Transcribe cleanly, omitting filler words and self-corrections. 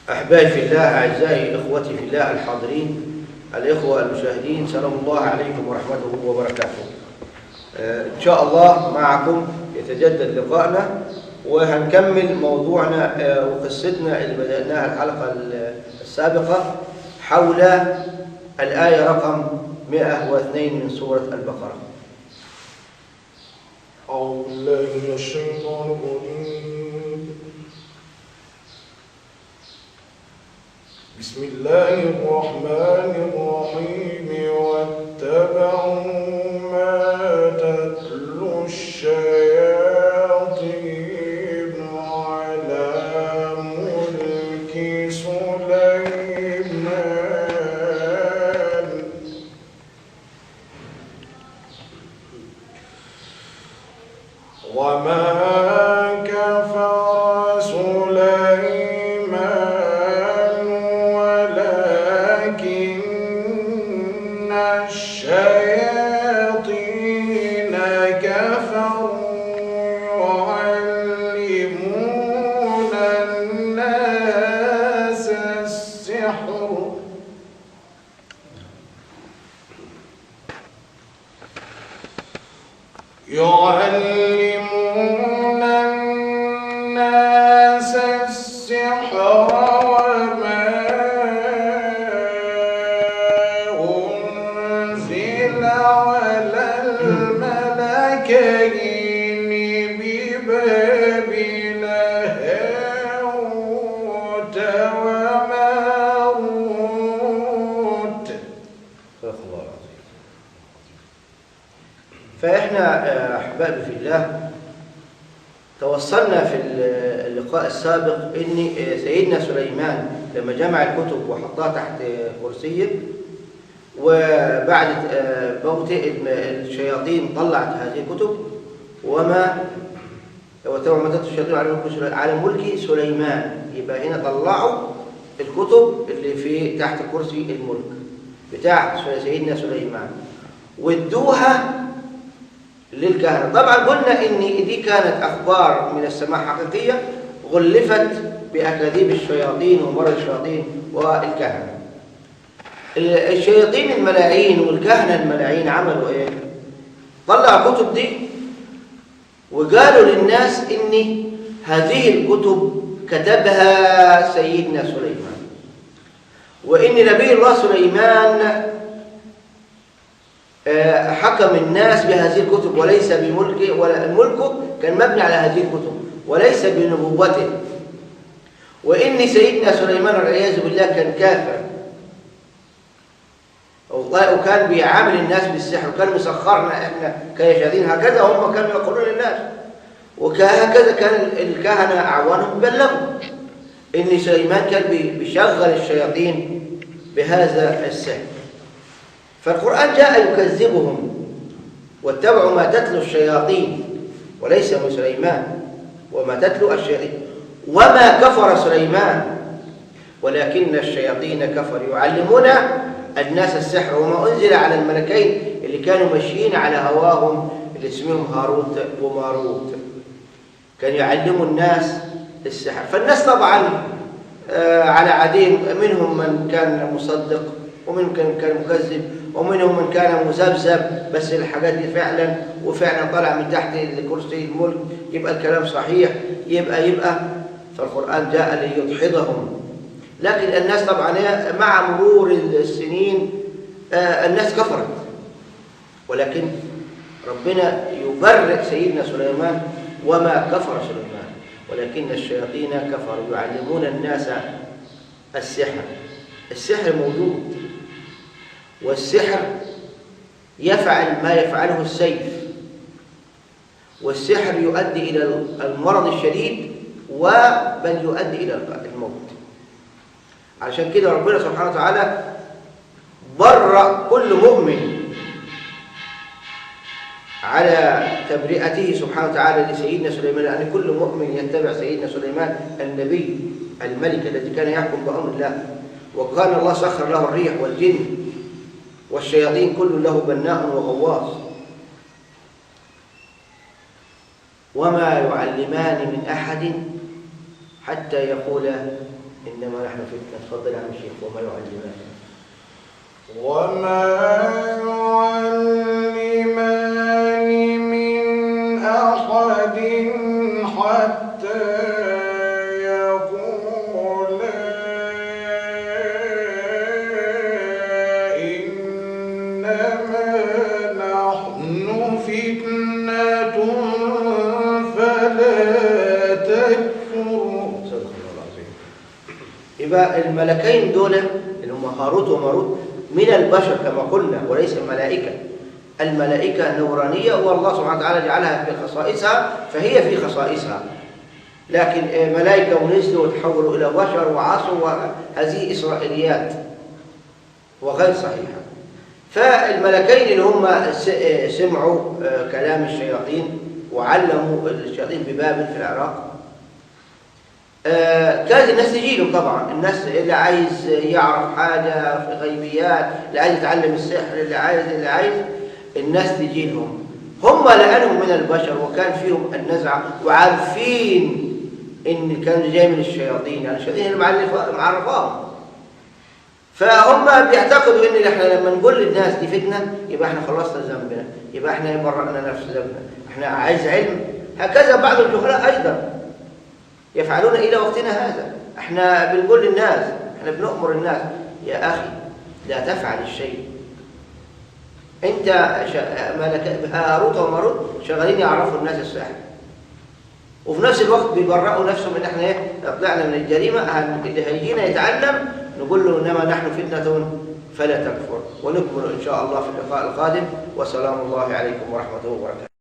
أحبائي في الله، أعزائي إخوتي في الله الحاضرين، الإخوة المشاهدين، سلام الله عليكم ورحمته وبركاته. إن شاء الله معكم يتجدد لقائنا، وهنكمل موضوعنا وقصتنا اللي بدأناها الحلقة السابقة حول الآية رقم 102 من سورة البقرة. أعوذ بالله من الشيطان الرجيم. بسم الله الرحمن الرحيم. واتبعوا ما تتلو الشياطين على ملك سليمان وما كفر سليمان ولكن الشياطين كفروا يعلمون الناس السحر وما أنزل على الملكين ببابل هاروت وماروت. صدق الله العظيم. فإحنا أحبابي في الله توصلنا في اللقاء السابق ان سيدنا سليمان لما جمع الكتب وحطها تحت كرسيه، وبعد موته الشياطين طلعت هذه الكتب، وما الشياطين على ملك سليمان. يبقى هنا طلعوا الكتب اللي في تحت كرسي الملك بتاع سيدنا سليمان وادوها للكهنة. طبعا قلنا ان دي كانت اخبار من السماء حقيقية غلفت باكاذيب الشياطين ومرض الشياطين والكهنة. الشياطين الملاعين والكهنة الملاعين عملوا ايه؟ طلعوا الكتب دي وقالوا للناس ان هذه الكتب كتبها سيدنا سليمان، وان نبي الله سليمان حكم الناس بهذه الكتب وليس بملكه، ولا ملكه كان مبني على هذه الكتب وليس بنبوته، وإن سيدنا سليمان والعياذ بالله كان كافر وكان بيعامل الناس بالسحر، وكان مسخرنا احنا كشياطين. هكذا هم كانوا يقولون للناس، وهكذا كان الكهنة أعوانهم بلغوا إن سليمان كان بيشغل الشياطين بهذا السحر. فالقرآن جاء يكذبهم. واتبعوا ما تتلو الشياطين وليس من سليمان وما تتلو الشياطين وما كفر سليمان ولكن الشياطين كفروا يعلمون الناس السحر وما أنزل على الملكين اللي كانوا ماشيين على هواهم اللي اسمهم هاروت وماروت، كانوا يعلموا الناس السحر. فالناس طبعا على عدين، منهم من كان مصدق ومنهم كان مكذب ومنهم من كان مذبذب، بس الحاجات دي فعلا طلع من تحت كرسي الملك، يبقى الكلام صحيح، يبقى فالقرآن جاء ليدحضهم. لكن الناس طبعا مع مرور السنين الناس كفرت، ولكن ربنا يبرئ سيدنا سليمان وما كفر سليمان ولكن الشياطين كفروا يعلمون الناس السحر. السحر موجود، والسحر يفعل ما يفعله السيف، والسحر يؤدي إلى المرض الشديد بل يؤدي إلى الموت. عشان كده ربنا سبحانه وتعالى برأ كل مؤمن على تبرئته سبحانه وتعالى لسيدنا سليمان، لأن كل مؤمن يتبع سيدنا سليمان النبي الملك الذي كان يحكم بأمر الله، وكان الله سخر له الريح والجن والشياطين كل له بناء وغواص. وما يعلمان من أحد حتى يقولا إنما نحن فتنة. تفضل يا عم الشيخ. وما يعلمان من أحد حتى يقولا إنما نحن فتنة فلا تكفر. صدق الله العظيم. يبقى الملكين دول اللي هم هاروت وماروت من البشر كما قلنا وليس الملائكة. الملائكة نورانية والله سبحانه وتعالى جعلها في خصائصها فهي في خصائصها، لكن ملائكة ونزلوا وتحولوا إلى بشر وعصوا، هذه إسرائيليات وغير صحيحة. فالملكين اللي هم سمعوا كلام الشياطين وعلموا الشياطين ببابل في العراق، كانت الناس تجي له طبعا. الناس اللي عايز يعرف حاجة في غيبيات، اللي عايز يتعلم السحر، اللي عايز الناس تجي لهم. هم لأنهم من البشر وكان فيهم النزعة وعارفين إن كان جاي من الشياطين، يعني الشياطين اللي معرفاهم. فهم بيعتقدوا إن احنا لما نقول للناس دي فتنة يبقى احنا خلصنا ذنبنا، يبقى احنا برأنا نفس ذنبنا، احنا عايز علم. هكذا بعض الجهلاء أيضا يفعلون إلى وقتنا هذا. احنا بنقول للناس، احنا بنؤمر الناس يا أخي لا تفعل الشيء. انت هاروت وماروت شغالين يعرفوا الناس السحر، وفي نفس الوقت بيبرئوا نفسهم ان احنا طلعنا من الجريمة. اللي هيجينا يتعلم نقول له انما نحن فتنة فلا تكفر. ونكمل ان شاء الله في اللقاء القادم. وسلام الله عليكم ورحمته وبركاته.